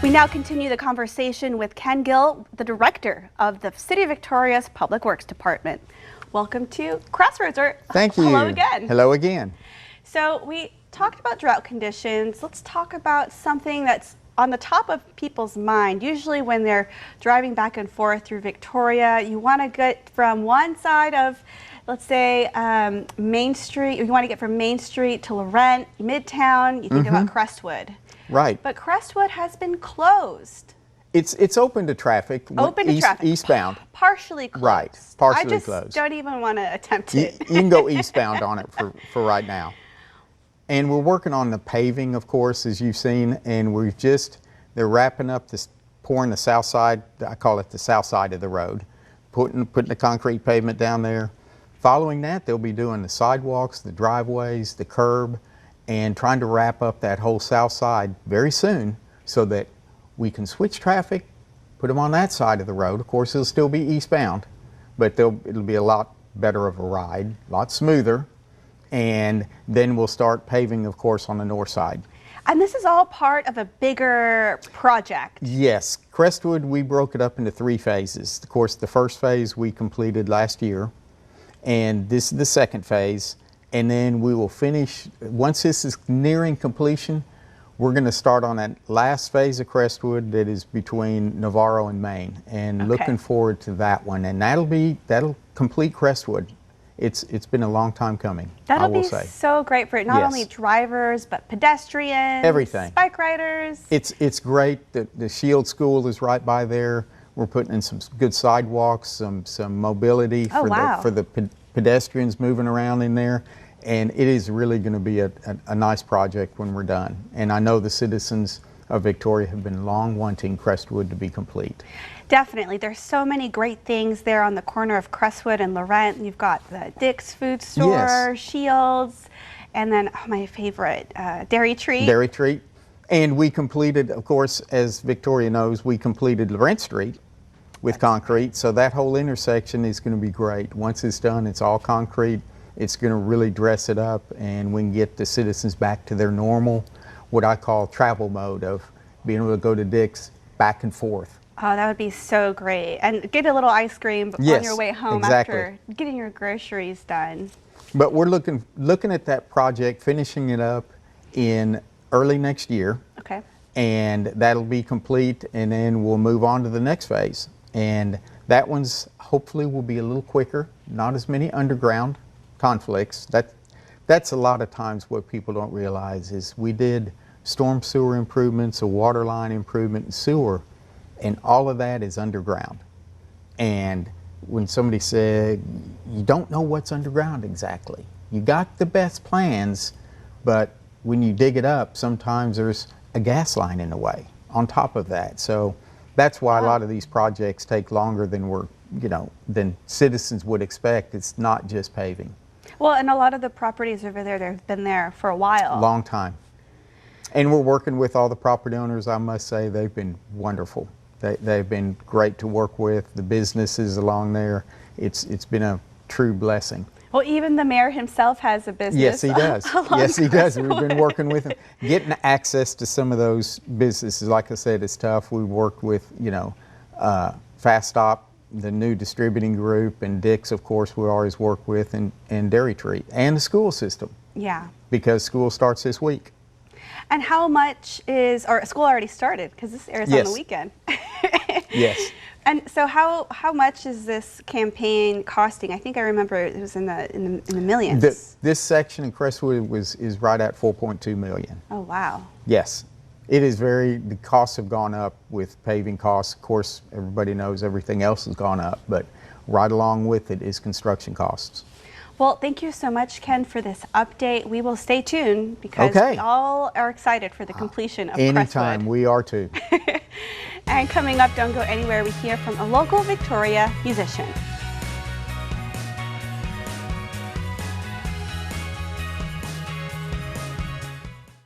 We now continue the conversation with Ken Gill, the director of the City of Victoria's Public Works Department. Welcome to Crestwood. Thank you. Hello again. Hello again. So we talked about drought conditions. Let's talk about something that's on the top of people's mind. Usually when they're driving back and forth through Victoria, you want to get from one side of, let's say, Main Street. You want to get from Main Street to Laurent, Midtown. You think about Crestwood. Right. But Crestwood has been closed. It's open to traffic. Open to traffic. Eastbound. Partially closed. Right. Partially closed. I just don't even want to attempt it. You can go eastbound on it for right now. And we're working on the paving, of course, as you've seen, and they're wrapping up this, pouring the south side, I call it the south side of the road, putting the concrete pavement down there. Following that, they'll be doing the sidewalks, the driveways, the curb, and trying to wrap up that whole south side very soon so that we can switch traffic, put them on that side of the road. Of course, it'll still be eastbound, but it'll be a lot better of a ride, a lot smoother. And then we'll start paving, of course, on the north side. And this is all part of a bigger project. Yes. Crestwood, we broke it up into 3 phases. Of course, the first phase we completed last year, and this is the second phase. And then we will finish, once this is nearing completion, we're going to start on that last phase of Crestwood that is between Navarro and Maine. And looking forward to that one. And that'll complete Crestwood. It's been a long time coming. That'll be so great for not only drivers, but pedestrians, everything, bike riders. It's great. The Shield School is right by there. We're putting in some good sidewalks, some mobility for the pedestrians moving around in there. And it is really going to be a nice project when we're done. And I know the citizens of Victoria have been long wanting Crestwood to be complete. Definitely. There's so many great things there on the corner of Crestwood and Laurent. You've got the Dick's Food Store, Shields, and then my favorite, Dairy Treat. Dairy Treat. And we completed, of course, as Victoria knows, we completed Laurent Street with concrete. So that whole intersection is going to be great. Once it's done, it's all concrete. It's going to really dress it up, and we can get the citizens back to their normal, what I call travel mode of being able to go to Dick's back and forth. Oh, that would be so great. And get a little ice cream on your way home after getting your groceries done. But we're looking at that project, finishing it up in early next year. Okay. And that'll be complete, and then we'll move on to the next phase. And that one's hopefully will be a little quicker, not as many underground conflicts. That's a lot of times what people don't realize is we did storm sewer improvements, a water line improvement, and sewer, and all of that is underground. And when somebody said, you don't know what's underground exactly. You got the best plans, but when you dig it up, sometimes there's a gas line in the way on top of that. So that's why a lot of these projects take longer than citizens would expect. It's not just paving. Well, and a lot of the properties over there, they've been there for a while. Long time. And we're working with all the property owners. I must say they've been wonderful. They've been great to work with. The businesses along there, it's been a true blessing. Well, even the mayor himself has a business. Yes, he does. Yes, he does. We've been working with him. Getting access to some of those businesses, like I said, is tough. We worked with, Fast Stop, the new distributing group, and Dick's, of course, we always work with, and Dairy Treat, and the school system. Yeah. Because school starts this week. And how much school already started, because this airs on the weekend. Yes. And so how much is this campaign costing? I think I remember it was in the millions. This section in Crestwood is right at $4.2 million. Oh, wow. Yes. It is the costs have gone up with paving costs. Of course, everybody knows everything else has gone up, but right along with it is construction costs. Well, thank you so much, Ken, for this update. We will stay tuned because we all are excited for the completion of Crestwood. Anytime, we are too. And coming up, don't go anywhere, we hear from a local Victoria musician.